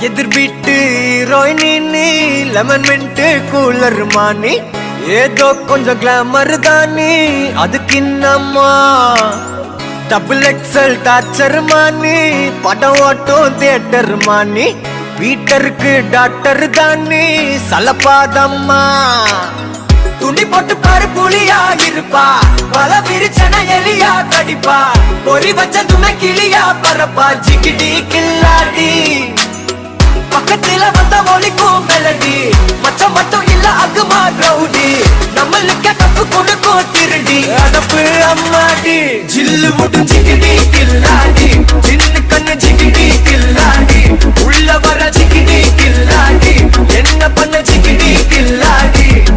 எதிர் வீட்டு ஹீரோயினி லெமன் மின்ட் கூலர் மானி ஏதோ கொஞ்சம் கிளாமர் தானி அதுக்கு இன்னம்மா டபுள் எக்ஸல் டார்ச்சர் மானி படம் ஓட்டும் தியேட்டர் மானி வீட்டருக்கு டாக்டர் தானி சலப்பாதம்மா துணி போட்டு பாரு புலியா இருப்பா பல விரிச்சன எலியா கடிப்பா பொறி வச்ச துணை கிளியா பரப்பா ஜிகிடி கில்லாடி பக்கத்துல வந்த ஒலிக்கும் மெலடி மச்சம் மட்டும் இல்ல அகுமா ரவுடி நம்மளுக்கு கப்பு கொடுக்கும் திருடி அடப்பு அம்மாடி ஜில்லு முட்டும் ஜிகிடி கில்லாடி